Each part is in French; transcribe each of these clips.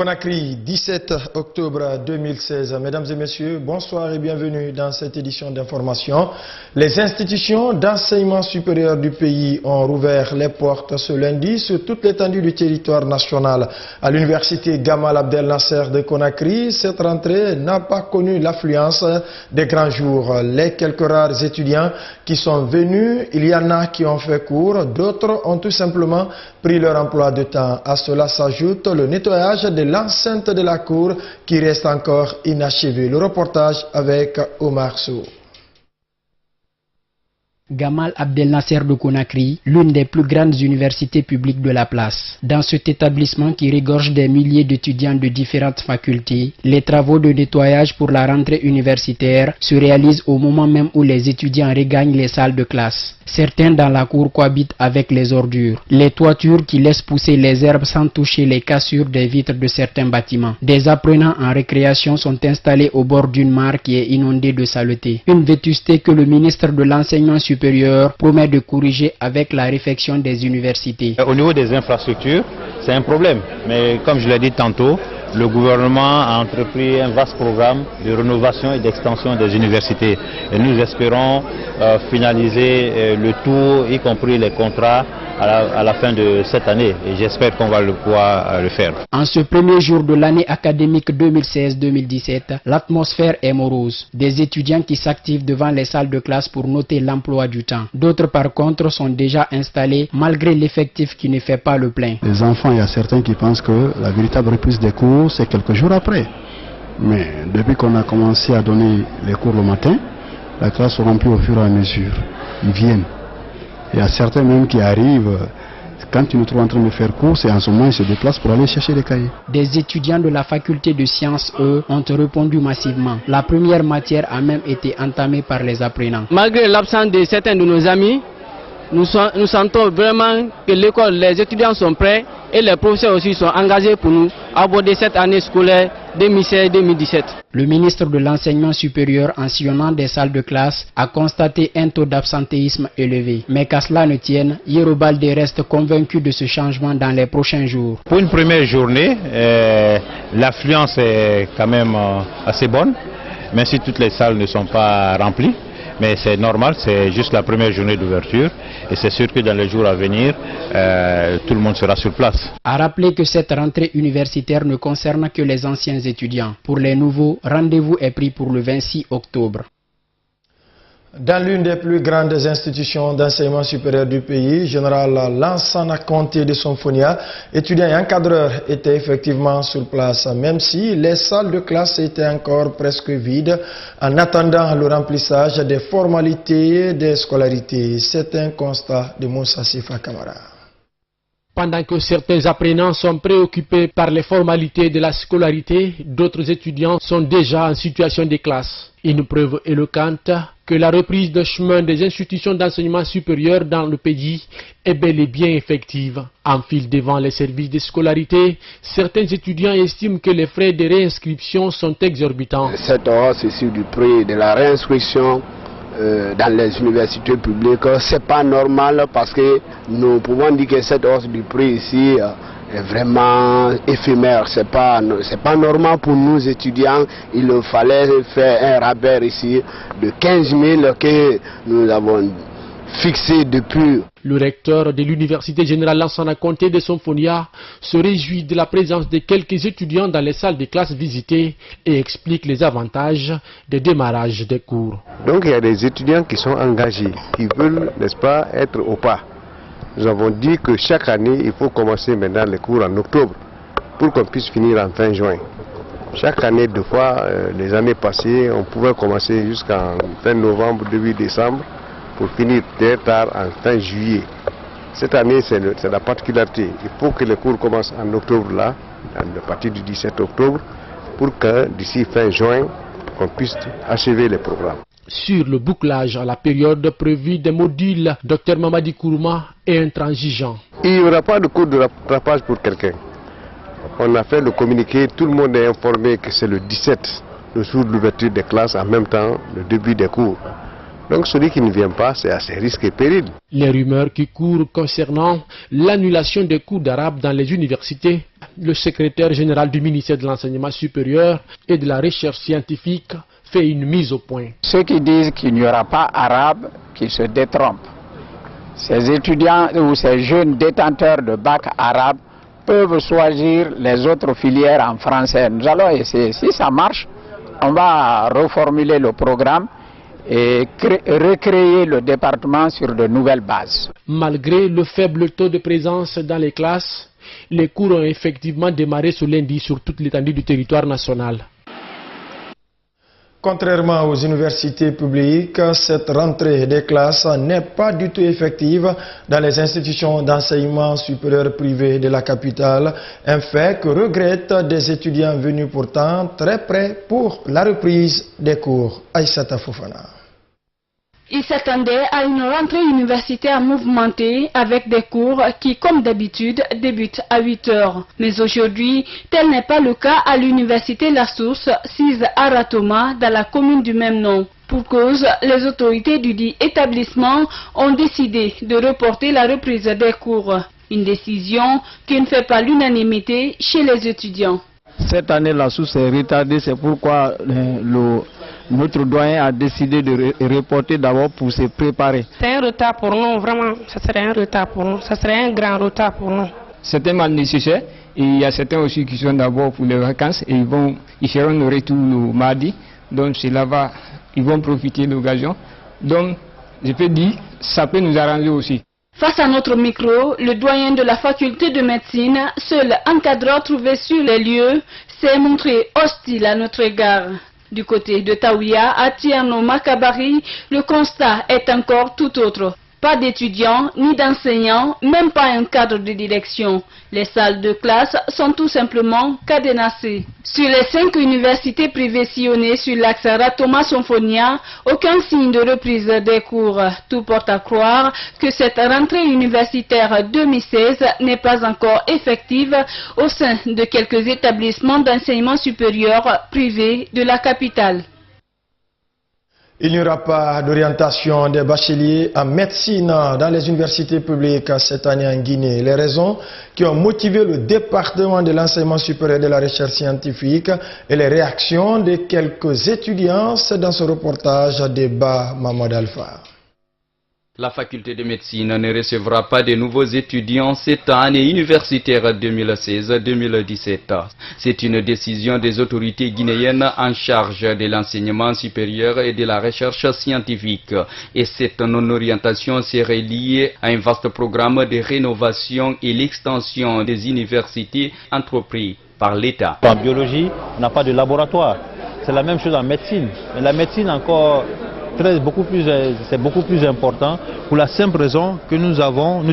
Conakry, 17 octobre 2016. Mesdames et messieurs, bonsoir et bienvenue dans cette édition d'information. Les institutions d'enseignement supérieur du pays ont rouvert les portes ce lundi sur toute l'étendue du territoire national. À l'université Gamal Abdel Nasser de Conakry, cette rentrée n'a pas connu l'affluence des grands jours. Les quelques rares étudiants qui sont venus, il y en a qui ont fait cours, d'autres ont tout simplement pris leur emploi de temps. À cela s'ajoute le nettoyage de l'enceinte de la cour qui reste encore inachevée. Le reportage avec Omar Sow. Gamal Abdel Nasser de Conakry, l'une des plus grandes universités publiques de la place. Dans cet établissement qui regorge des milliers d'étudiants de différentes facultés, les travaux de nettoyage pour la rentrée universitaire se réalisent au moment même où les étudiants regagnent les salles de classe. Certains dans la cour cohabitent avec les ordures, les toitures qui laissent pousser les herbes sans toucher les cassures des vitres de certains bâtiments. Des apprenants en récréation sont installés au bord d'une mare qui est inondée de saleté. Une vétusté que le ministre de l'Enseignement supérieur promet de corriger avec la réfection des universités. Au niveau des infrastructures, c'est un problème. Mais comme je l'ai dit tantôt, le gouvernement a entrepris un vaste programme de rénovation et d'extension des universités. Et nous espérons finaliser le tout, y compris les contrats, à la fin de cette année. Et j'espère qu'on va pouvoir le faire. En ce premier jour de l'année académique 2016-2017, l'atmosphère est morose. Des étudiants qui s'activent devant les salles de classe pour noter l'emploi du temps. D'autres par contre sont déjà installés malgré l'effectif qui ne fait pas le plein. Les enfants, il y a certains qui pensent que la véritable reprise des cours, c'est quelques jours après. Mais depuis qu'on a commencé à donner les cours le matin, la classe se remplit au fur et à mesure. Ils viennent. Il y a certains même qui arrivent, quand ils nous trouvent en train de faire cours, c'est en ce moment ils se déplacent pour aller chercher les cahiers. Des étudiants de la faculté de sciences, eux, ont répondu massivement. La première matière a même été entamée par les apprenants. Malgré l'absence de certains de nos amis, nous sentons vraiment que l'école, les étudiants sont prêts et les professeurs aussi sont engagés pour nous aborder cette année scolaire 2016-2017. Le ministre de l'Enseignement supérieur, en sillonnant des salles de classe, a constaté un taux d'absentéisme élevé. Mais qu'à cela ne tienne, Yerobalde reste convaincu de ce changement dans les prochains jours. Pour une première journée, l'affluence est quand même assez bonne, même si toutes les salles ne sont pas remplies. Mais c'est normal, c'est juste la première journée d'ouverture et c'est sûr que dans les jours à venir, tout le monde sera sur place. À rappeler que cette rentrée universitaire ne concerne que les anciens étudiants. Pour les nouveaux, rendez-vous est pris pour le 26 octobre. Dans l'une des plus grandes institutions d'enseignement supérieur du pays, Général Lansana Conté de Sonfonia, étudiants et encadreurs étaient effectivement sur place, même si les salles de classe étaient encore presque vides en attendant le remplissage des formalités des scolarités. C'est un constat de Moussa Sifa Kamara. Pendant que certains apprenants sont préoccupés par les formalités de la scolarité, d'autres étudiants sont déjà en situation de classe. Une preuve éloquente que la reprise de chemin des institutions d'enseignement supérieur dans le pays est bel et bien effective. En file devant les services de scolarité, certains étudiants estiment que les frais de réinscription sont exorbitants. Cette hausse ici du prix de la réinscription dans les universités publiques, c'est pas normal parce que nous pouvons dire que cette hausse du prix ici est vraiment éphémère. C'est pas normal pour nous étudiants. Il fallait faire un rabais ici de 15 000 que nous avons fixé depuis. Le recteur de l'Université générale Lansana Conté de Sonfonia se réjouit de la présence de quelques étudiants dans les salles de classe visitées et explique les avantages de démarrage des cours. Donc il y a des étudiants qui sont engagés, qui veulent, n'est-ce pas, être au pas. Nous avons dit que chaque année, il faut commencer maintenant les cours en octobre pour qu'on puisse finir en fin juin. Chaque année, deux fois, les années passées, on pouvait commencer jusqu'en fin novembre, début décembre, pour finir très tard en fin juillet. Cette année, c'est la particularité. Il faut que les cours commencent en octobre là, à partir du 17 octobre, pour que d'ici fin juin, qu'on puisse achever les programmes. Sur le bouclage à la période prévue des modules, Dr Mamadi Kourouma est intransigeant. Il n'y aura pas de cours de rattrapage pour quelqu'un. On a fait le communiqué, tout le monde est informé que c'est le 17, le jour de l'ouverture des classes, en même temps le début des cours. Donc celui qui ne vient pas, c'est à ses risques et périls. Les rumeurs qui courent concernant l'annulation des cours d'arabe dans les universités, le secrétaire général du ministère de l'Enseignement supérieur et de la Recherche scientifique fait une mise au point. Ceux qui disent qu'il n'y aura pas arabe, qui se détrompent. Ces étudiants ou ces jeunes détenteurs de bac arabe peuvent choisir les autres filières en français. Nous allons essayer. Si ça marche, on va reformuler le programme et recréer le département sur de nouvelles bases. Malgré le faible taux de présence dans les classes, les cours ont effectivement démarré ce lundi sur toute l'étendue du territoire national. Contrairement aux universités publiques, cette rentrée des classes n'est pas du tout effective dans les institutions d'enseignement supérieur privées de la capitale, un fait que regrettent des étudiants venus pourtant très près pour la reprise des cours. Aïssata Fofana. Ils s'attendaient à une rentrée universitaire mouvementée avec des cours qui, comme d'habitude, débutent à 8 heures. Mais aujourd'hui, tel n'est pas le cas à l'université La Source, sise à Ratoma, dans la commune du même nom. Pour cause, les autorités du dit établissement ont décidé de reporter la reprise des cours. Une décision qui ne fait pas l'unanimité chez les étudiants. Cette année, La Source est retardée, c'est pourquoi notre doyen a décidé de reporter d'abord pour se préparer. C'est un retard pour nous, vraiment, ça serait un retard pour nous, ça serait un grand retard pour nous. C'est tellement nécessaire, et il y a certains aussi qui sont d'abord pour les vacances, et ils feront le retour le mardi, donc ils vont profiter de l'occasion. Donc, je peux dire, ça peut nous arranger aussi. Face à notre micro, le doyen de la faculté de médecine, seul encadreur trouvé sur les lieux, s'est montré hostile à notre égard. Du côté de Taouia, à Tierno Makabari, le constat est encore tout autre. Pas d'étudiants ni d'enseignants, même pas un cadre de direction. Les salles de classe sont tout simplement cadenassées. Sur les 5 universités privées sillonnées sur l'axe Ratoma-Symphonia, aucun signe de reprise des cours. Tout porte à croire que cette rentrée universitaire 2016 n'est pas encore effective au sein de quelques établissements d'enseignement supérieur privés de la capitale. Il n'y aura pas d'orientation des bacheliers en médecine dans les universités publiques cette année en Guinée. Les raisons qui ont motivé le département de l'enseignement supérieur et de la recherche scientifique et les réactions de quelques étudiants, c'est dans ce reportage débat Mahmoud Alpha. La faculté de médecine ne recevra pas de nouveaux étudiants cette année universitaire 2016-2017. C'est une décision des autorités guinéennes en charge de l'enseignement supérieur et de la recherche scientifique. Et cette non-orientation serait liée à un vaste programme de rénovation et l'extension des universités entrepris par l'État. En biologie, on n'a pas de laboratoire. C'est la même chose en médecine. Mais la médecine encore... c'est beaucoup plus important pour la simple raison que nous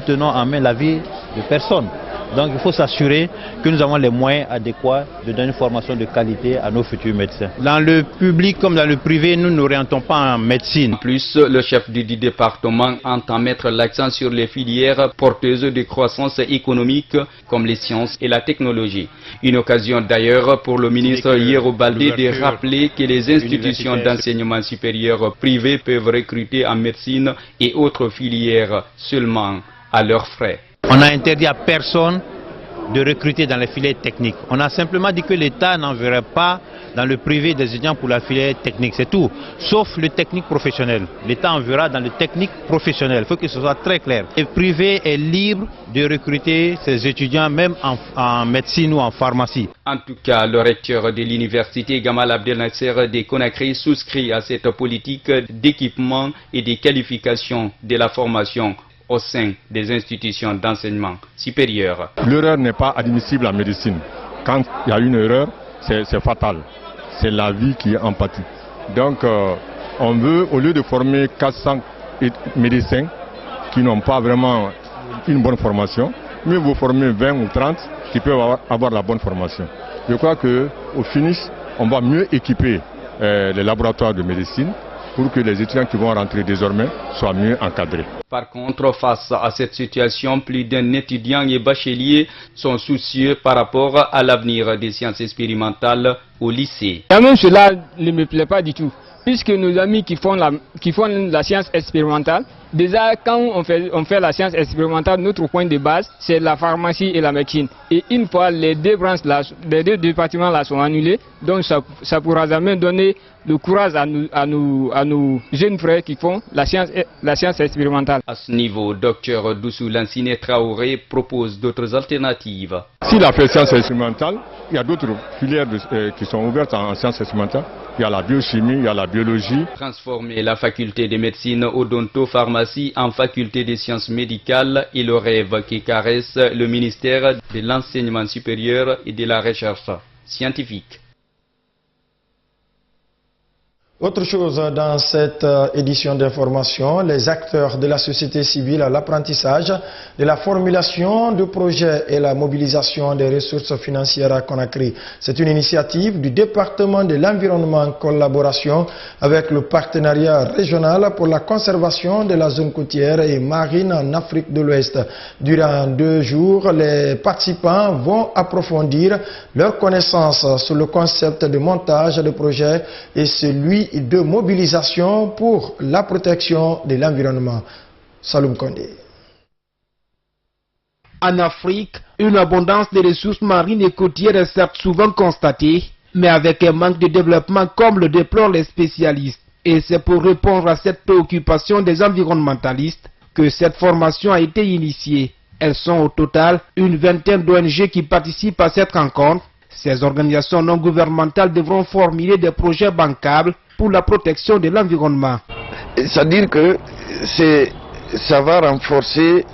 tenons en main la vie de personnes. Donc il faut s'assurer que nous avons les moyens adéquats de donner une formation de qualité à nos futurs médecins. Dans le public comme dans le privé, nous n'orientons pas en médecine. En plus, le chef du département entend mettre l'accent sur les filières porteuses de croissance économique comme les sciences et la technologie. Une occasion d'ailleurs pour le ministre Yero Baldé de rappeler que les institutions d'enseignement supérieur privées peuvent recruter en médecine et autres filières seulement à leurs frais. On a interdit à personne de recruter dans les filières techniques. On a simplement dit que l'État n'enverrait pas dans le privé des étudiants pour la filière technique, c'est tout. Sauf le technique professionnel. L'État enverra dans le technique professionnel. Il faut que ce soit très clair. Le privé est libre de recruter ses étudiants même en médecine ou en pharmacie. En tout cas, le recteur de l'université Gamal Abdel Nasser de Conakry souscrit à cette politique d'équipement et de qualification de la formation au sein des institutions d'enseignement supérieur. L'erreur n'est pas admissible en médecine. Quand il y a une erreur, c'est fatal. C'est la vie qui est en pâtit. Donc, on veut, au lieu de former 400 médecins qui n'ont pas vraiment une bonne formation, mieux vous former 20 ou 30 qui peuvent avoir la bonne formation. Je crois qu'au finish, on va mieux équiper les laboratoires de médecine pour que les étudiants qui vont rentrer désormais soient mieux encadrés. Par contre, face à cette situation, plus d'un étudiant et bachelier sont soucieux par rapport à l'avenir des sciences expérimentales au lycée. Et même cela ne me plaît pas du tout. puisque nos amis qui font la science expérimentale, déjà quand on fait la science expérimentale, notre point de base, c'est la pharmacie et la médecine. Et une fois les deux branches là, les deux départements là sont annulés, donc ça pourra jamais donner le courage à nos jeunes frères qui font la science expérimentale. À ce niveau, Dr Doussou Lansine Traoré propose d'autres alternatives. S'il a fait science expérimentale, il y a d'autres filières qui sont ouvertes en sciences expérimentales. Il y a la biochimie, il y a la biologie. Transformer la faculté de médecine odonto-pharmacie en faculté des sciences médicales est le rêve qui caresse le ministère de l'enseignement supérieur et de la recherche scientifique. Autre chose dans cette édition d'information, les acteurs de la société civile à l'apprentissage de la formulation de projets et la mobilisation des ressources financières à Conakry. C'est une initiative du département de l'environnement en collaboration avec le partenariat régional pour la conservation de la zone côtière et marine en Afrique de l'Ouest. Durant 2 jours, les participants vont approfondir leurs connaissances sur le concept de montage de projets et celui de mobilisation pour la protection de l'environnement. Saloum Kondé. En Afrique, une abondance de ressources marines et côtières est certes souvent constatée, mais avec un manque de développement comme le déplorent les spécialistes. Et c'est pour répondre à cette préoccupation des environnementalistes que cette formation a été initiée. Elles sont au total une vingtaine d'ONG qui participent à cette rencontre. Ces organisations non gouvernementales devront formuler des projets bancables pour la protection de l'environnement. C'est-à-dire que ça va renforcer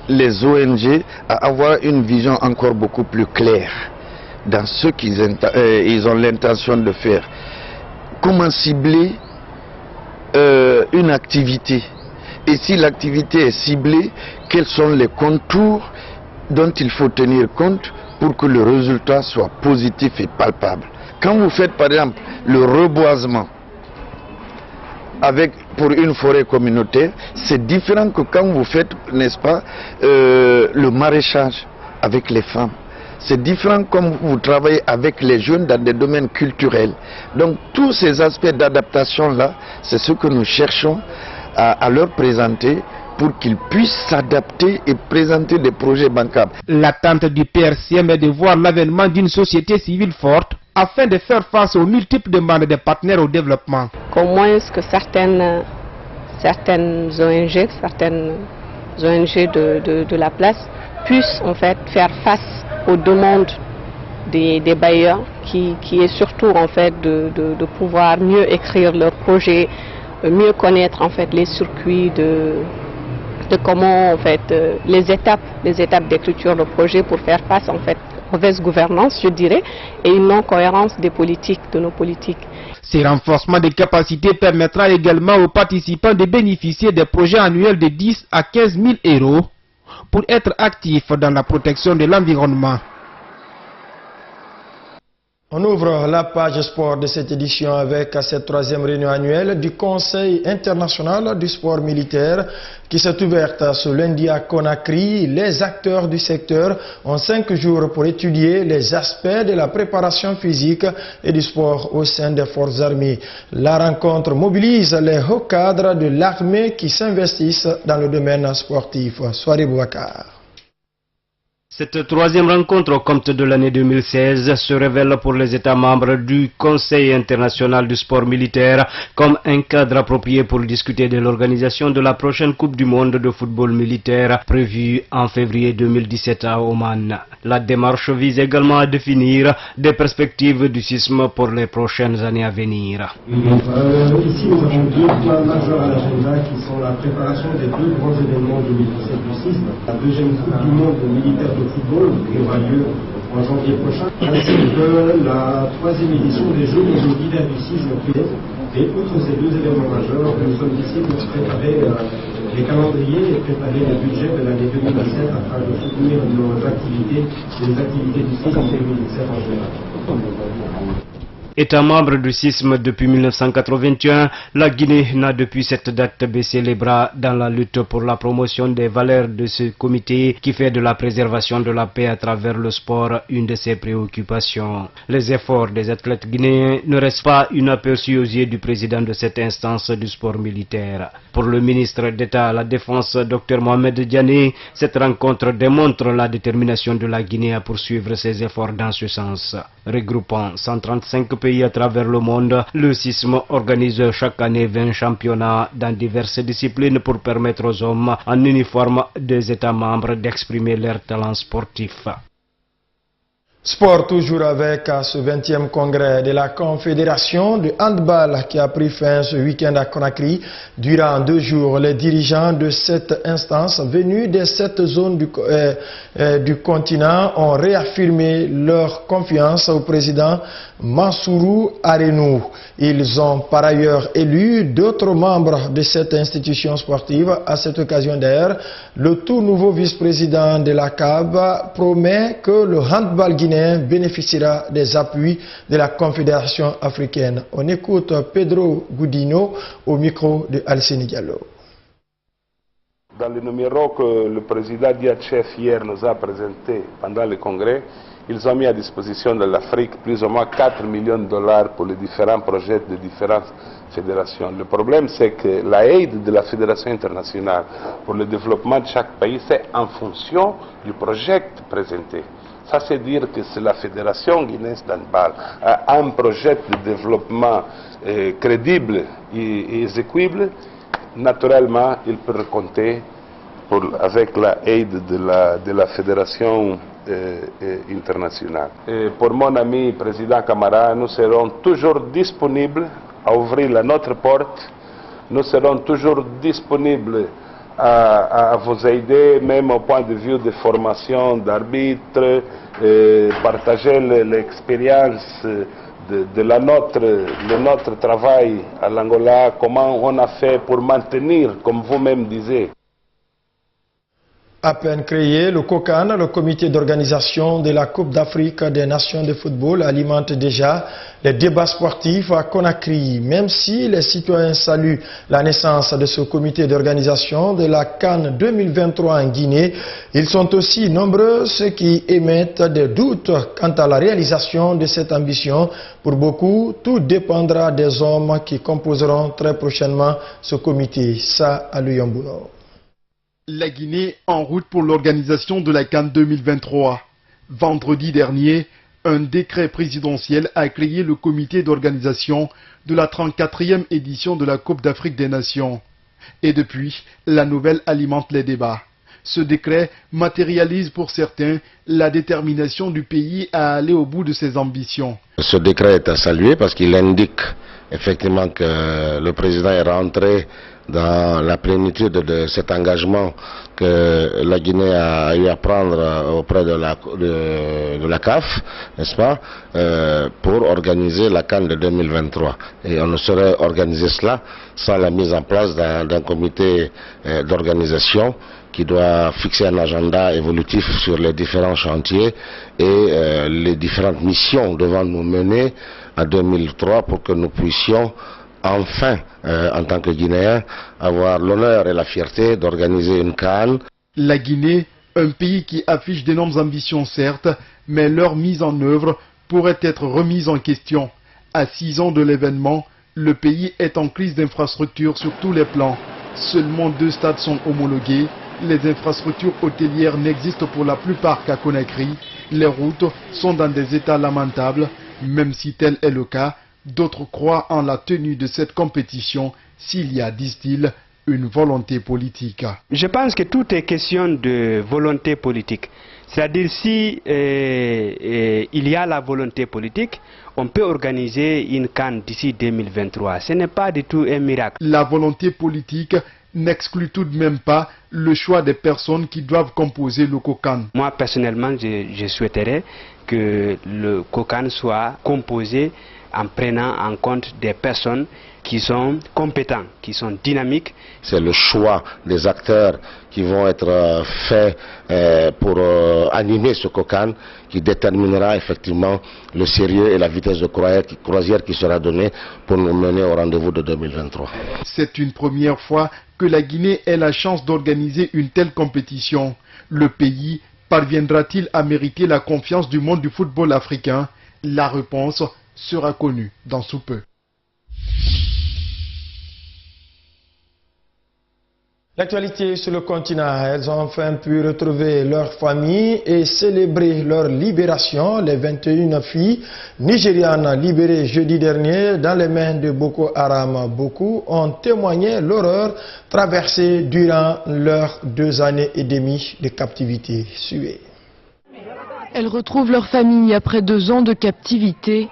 les ONG à avoir une vision encore beaucoup plus claire dans ce qu'ils ont l'intention de faire. Comment cibler une activité? Et si l'activité est ciblée, quels sont les contours dont il faut tenir compte pour que le résultat soit positif et palpable? Quand vous faites par exemple le reboisement pour une forêt communautaire, c'est différent que quand vous faites, n'est-ce pas, le maraîchage avec les femmes. C'est différent comme vous travaillez avec les jeunes dans des domaines culturels. Donc tous ces aspects d'adaptation-là, c'est ce que nous cherchons à leur présenter pour qu'ils puissent s'adapter et présenter des projets bancables. L'attente du PRCM est de voir l'avènement d'une société civile forte afin de faire face aux multiples demandes des partenaires au développement. Qu'au moins que certaines ONG, de la place puissent en fait faire face aux demandes des bailleurs qui est surtout en fait de pouvoir mieux écrire leurs projets, mieux connaître en fait les circuits de comment en fait les étapes d'écriture de projet pour faire face en fait mauvaise gouvernance, je dirais, et une non-cohérence des politiques, de nos politiques. Ce renforcement des capacités permettra également aux participants de bénéficier des projets annuels de 10 à 15 000 € pour être actifs dans la protection de l'environnement. On ouvre la page sport de cette édition avec cette 3e réunion annuelle du Conseil international du sport militaire qui s'est ouverte ce lundi à Conakry. Les acteurs du secteur ont 5 jours pour étudier les aspects de la préparation physique et du sport au sein des forces armées. La rencontre mobilise les hauts cadres de l'armée qui s'investissent dans le domaine sportif. Soirée Boubacar. Cette 3e rencontre au compte de l'année 2016 se révèle pour les États membres du Conseil international du sport militaire comme un cadre approprié pour discuter de l'organisation de la prochaine Coupe du monde de football militaire prévue en février 2017 à Oman. La démarche vise également à définir des perspectives du sisme pour les prochaines années à venir. Ici, nous avons 2 points majeurs à l'agenda qui sont la préparation des 2 grands événements 2017 du sisme, la 2e Coupe du monde militaire de football qui aura lieu en janvier prochain, ainsi que la 3e édition des Jeux d'hiver du sisme. Et outre ces 2 événements majeurs, nous sommes ici pour préparer les calendriers et préparer le budget de l'année 2017 afin de soutenir nos activités et les activités du sisme en 2017 en général. État membre du CISM depuis 1981, la Guinée n'a depuis cette date baissé les bras dans la lutte pour la promotion des valeurs de ce comité qui fait de la préservation de la paix à travers le sport une de ses préoccupations. Les efforts des athlètes guinéens ne restent pas inaperçus aux yeux du président de cette instance du sport militaire. Pour le ministre d'État à la Défense, Dr Mohamed Diané, cette rencontre démontre la détermination de la Guinée à poursuivre ses efforts dans ce sens. Regroupant 135 pays à travers le monde, le CISM organise chaque année 20 championnats dans diverses disciplines pour permettre aux hommes en uniforme des États membres d'exprimer leurs talents sportifs. Sport toujours avec ce 20e congrès de la Confédération de handball qui a pris fin ce week-end à Conakry. Durant 2 jours, les dirigeants de cette instance venus de cette zone du continent ont réaffirmé leur confiance au président Mansourou Arenou. Ils ont par ailleurs élu d'autres membres de cette institution sportive. À cette occasion d'ailleurs, le tout nouveau vice-président de la CAB promet que le handball guinéen bénéficiera des appuis de la Confédération africaine. On écoute Pedro Goudino au micro de Alcine Diallo. Dans le numéro que le président Diatchef hier nous a présenté pendant le congrès, ils ont mis à disposition de l'Afrique plus ou moins 4 millions de dollars pour les différents projets de différentes fédérations. Le problème, c'est que l'aide de la Fédération internationale pour le développement de chaque pays, c'est en fonction du projet présenté. Ça, c'est dire que si la Fédération guinéenne d'handball a un projet de développement crédible et exécuble, naturellement, il peut compter avec l'aide de la Fédération internationale. Et pour mon ami président Camara, nous serons toujours disponibles à ouvrir notre porte. Nous serons toujours disponibles à vous aider, même au point de vue de formation d'arbitres, partager l'expérience de notre travail à l'Angola, comment on a fait pour maintenir, comme vous-même disiez. À peine créé, le COCAN, le comité d'organisation de la Coupe d'Afrique des Nations de football, alimente déjà les débats sportifs à Conakry. Même si les citoyens saluent la naissance de ce comité d'organisation de la CAN 2023 en Guinée, ils sont aussi nombreux ceux qui émettent des doutes quant à la réalisation de cette ambition. Pour beaucoup, tout dépendra des hommes qui composeront très prochainement ce comité. Ça, à Luyambuno. La Guinée en route pour l'organisation de la CAN 2023. Vendredi dernier, un décret présidentiel a créé le comité d'organisation de la 34e édition de la Coupe d'Afrique des Nations. Et depuis, la nouvelle alimente les débats. Ce décret matérialise pour certains la détermination du pays à aller au bout de ses ambitions. Ce décret est à saluer parce qu'il indique effectivement que le président est rentré dans la plénitude de cet engagement que la Guinée a eu à prendre auprès de la CAF, n'est-ce pas, pour organiser la CAN de 2023. Et on ne saurait organiser cela sans la mise en place d'un comité d'organisation qui doit fixer un agenda évolutif sur les différents chantiers et les différentes missions devant nous mener à 2003 pour que nous puissions enfin, en tant que Guinéens, avoir l'honneur et la fierté d'organiser une CAN. La Guinée, un pays qui affiche d'énormes ambitions certes, mais leur mise en œuvre pourrait être remise en question. À 6 ans de l'événement, le pays est en crise d'infrastructures sur tous les plans. Seulement 2 stades sont homologués. Les infrastructures hôtelières n'existent pour la plupart qu'à Conakry. Les routes sont dans des états lamentables. Même si tel est le cas, d'autres croient en la tenue de cette compétition s'il y a, disent-ils, une volonté politique. Je pense que tout est question de volonté politique. C'est-à-dire si il y a la volonté politique, on peut organiser une CAN d'ici 2023. Ce n'est pas du tout un miracle. La volonté politique n'exclut tout de même pas le choix des personnes qui doivent composer le COCAN. Moi, personnellement, je souhaiterais que le COCAN soit composé en prenant en compte des personnes qui sont compétents, qui sont dynamiques. C'est le choix des acteurs qui vont être faits pour animer ce COCAN qui déterminera effectivement le sérieux et la vitesse de croisière qui sera donnée pour nous mener au rendez-vous de 2023. C'est une première fois que la Guinée ait la chance d'organiser une telle compétition. Le pays parviendra-t-il à mériter la confiance du monde du football africain? La réponse sera connue dans sous peu. L'actualité sur le continent, elles ont enfin pu retrouver leur famille et célébrer leur libération. Les 21 filles nigérianes libérées jeudi dernier dans les mains de Boko Haram. Beaucoup ont témoigné l'horreur traversée durant leurs 2 années et demie de captivité. Suivez. Elles retrouvent leur famille après 2 ans de captivité.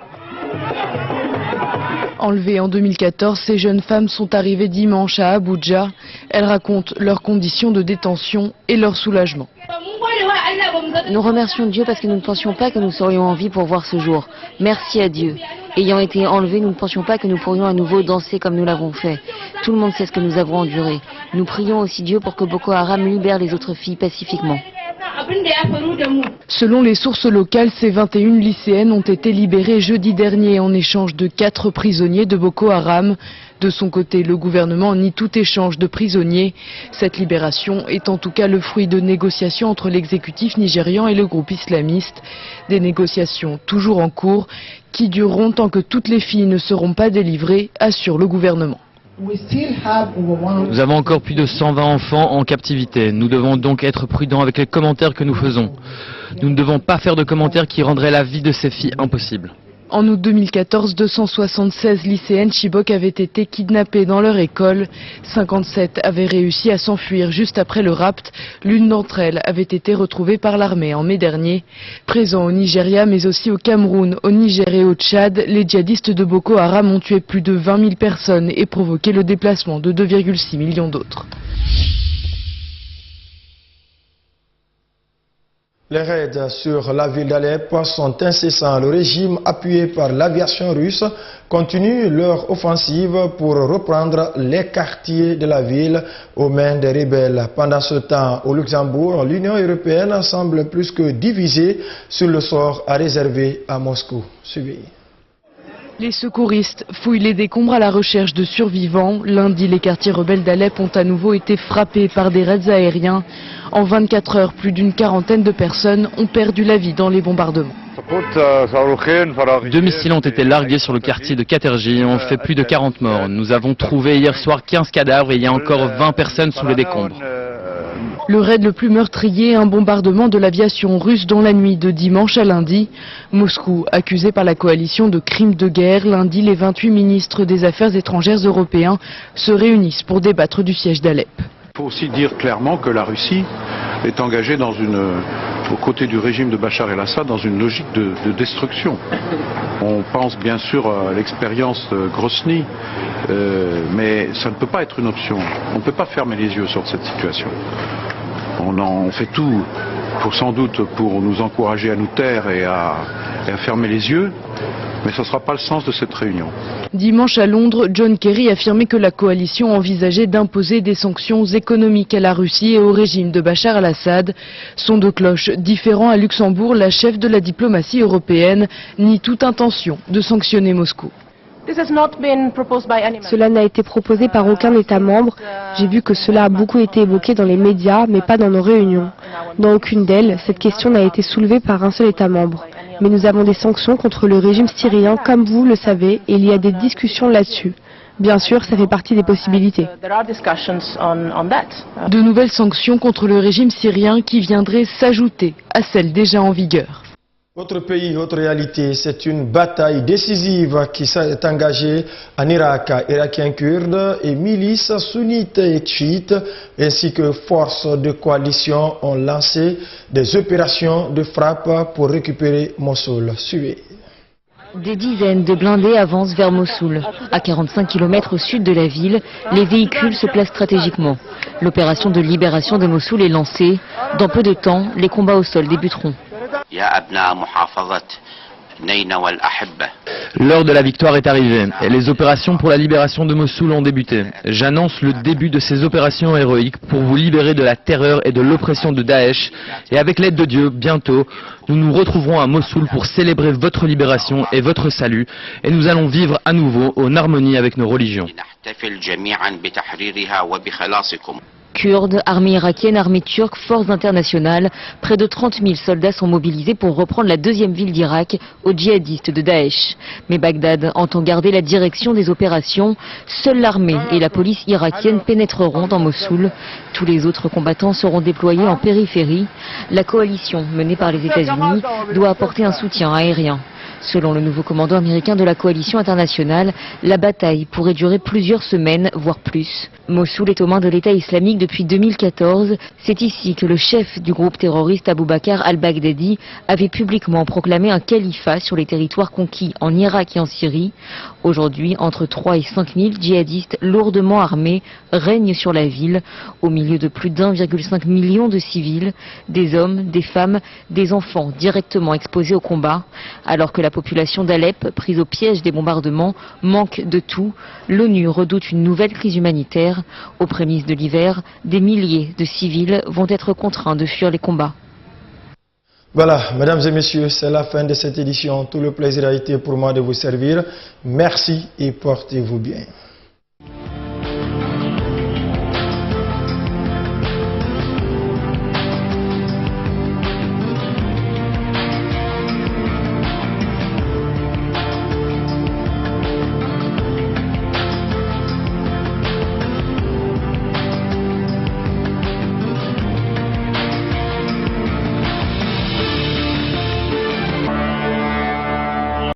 Enlevées en 2014, ces jeunes femmes sont arrivées dimanche à Abuja. Elles racontent leurs conditions de détention et leur soulagement. Nous remercions Dieu parce que nous ne pensions pas que nous serions en vie pour voir ce jour. Merci à Dieu. Ayant été enlevés, nous ne pensions pas que nous pourrions à nouveau danser comme nous l'avons fait. Tout le monde sait ce que nous avons enduré. Nous prions aussi Dieu pour que Boko Haram libère les autres filles pacifiquement. Selon les sources locales, ces 21 lycéennes ont été libérées jeudi dernier en échange de 4 prisonniers de Boko Haram. De son côté, le gouvernement nie tout échange de prisonniers. Cette libération est en tout cas le fruit de négociations entre l'exécutif nigérian et le groupe islamiste. Des négociations toujours en cours qui dureront tant que toutes les filles ne seront pas délivrées, assure le gouvernement. Nous avons encore plus de 120 enfants en captivité. Nous devons donc être prudents avec les commentaires que nous faisons. Nous ne devons pas faire de commentaires qui rendraient la vie de ces filles impossible. En août 2014, 276 lycéennes Chibok avaient été kidnappées dans leur école. 57 avaient réussi à s'enfuir juste après le rapt. L'une d'entre elles avait été retrouvée par l'armée en mai dernier. Présents au Nigeria mais aussi au Cameroun, au Niger et au Tchad, les djihadistes de Boko Haram ont tué plus de 20 000 personnes et provoqué le déplacement de 2,6 millions d'autres. Les raids sur la ville d'Alep sont incessants. Le régime, appuyé par l'aviation russe, continue leur offensive pour reprendre les quartiers de la ville aux mains des rebelles. Pendant ce temps, au Luxembourg, l'Union européenne semble plus que divisée sur le sort à réserver à Moscou. Suivez. Les secouristes fouillent les décombres à la recherche de survivants. Lundi, les quartiers rebelles d'Alep ont à nouveau été frappés par des raids aériens. En 24 heures, plus d'une quarantaine de personnes ont perdu la vie dans les bombardements. 2 missiles ont été largués sur le quartier de Katerji et ont fait plus de 40 morts. Nous avons trouvé hier soir 15 cadavres et il y a encore 20 personnes sous les décombres. Le raid le plus meurtrier, un bombardement de l'aviation russe dans la nuit de dimanche à lundi. Moscou, accusé par la coalition de crimes de guerre, lundi, les 28 ministres des Affaires étrangères européens se réunissent pour débattre du siège d'Alep. Il faut aussi dire clairement que la Russie est engagée aux côtés du régime de Bachar el-Assad dans une logique de destruction. On pense bien sûr à l'expérience de Grozny, mais ça ne peut pas être une option. On ne peut pas fermer les yeux sur cette situation. On fait tout sans doute pour nous encourager à nous taire et à fermer les yeux, mais ce ne sera pas le sens de cette réunion. Dimanche à Londres, John Kerry affirmait que la coalition envisageait d'imposer des sanctions économiques à la Russie et au régime de Bachar el-Assad. Son de cloche différent à Luxembourg, la chef de la diplomatie européenne nie toute intention de sanctionner Moscou. Cela n'a été proposé par aucun État membre. J'ai vu que cela a beaucoup été évoqué dans les médias, mais pas dans nos réunions. Dans aucune d'elles, cette question n'a été soulevée par un seul État membre. Mais nous avons des sanctions contre le régime syrien, comme vous le savez, et il y a des discussions là-dessus. Bien sûr, ça fait partie des possibilités. De nouvelles sanctions contre le régime syrien qui viendraient s'ajouter à celles déjà en vigueur. Autre pays, autre réalité, c'est une bataille décisive qui s'est engagée en Irak. Irakiens kurdes et milices sunnites et chiites ainsi que forces de coalition ont lancé des opérations de frappe pour récupérer Mossoul. Suivez. Des dizaines de blindés avancent vers Mossoul. À 45 km au sud de la ville, les véhicules se placent stratégiquement. L'opération de libération de Mossoul est lancée. Dans peu de temps, les combats au sol débuteront. L'heure de la victoire est arrivée et les opérations pour la libération de Mossoul ont débuté. J'annonce le début de ces opérations héroïques pour vous libérer de la terreur et de l'oppression de Daesh. Et avec l'aide de Dieu, bientôt, nous nous retrouverons à Mossoul pour célébrer votre libération et votre salut. Et nous allons vivre à nouveau en harmonie avec nos religions. Kurdes, armée irakienne, armée turque, forces internationales, près de 30 000 soldats sont mobilisés pour reprendre la deuxième ville d'Irak aux djihadistes de Daesh. Mais Bagdad entend garder la direction des opérations. Seule l'armée et la police irakienne pénétreront dans Mossoul. Tous les autres combattants seront déployés en périphérie. La coalition menée par les États-Unis doit apporter un soutien aérien. Selon le nouveau commandant américain de la coalition internationale, la bataille pourrait durer plusieurs semaines, voire plus. Mossoul est aux mains de l'État islamique depuis 2014. C'est ici que le chef du groupe terroriste Abu Bakr al-Baghdadi avait publiquement proclamé un califat sur les territoires conquis en Irak et en Syrie. Aujourd'hui, entre 3 et 5 000 djihadistes lourdement armés règnent sur la ville, au milieu de plus d'1,5 million de civils, des hommes, des femmes, des enfants directement exposés au combat. Alors que la population d'Alep, prise au piège des bombardements, manque de tout, l'ONU redoute une nouvelle crise humanitaire. Aux prémices de l'hiver, des milliers de civils vont être contraints de fuir les combats. Voilà, mesdames et messieurs, c'est la fin de cette édition. Tout le plaisir a été pour moi de vous servir. Merci et portez-vous bien.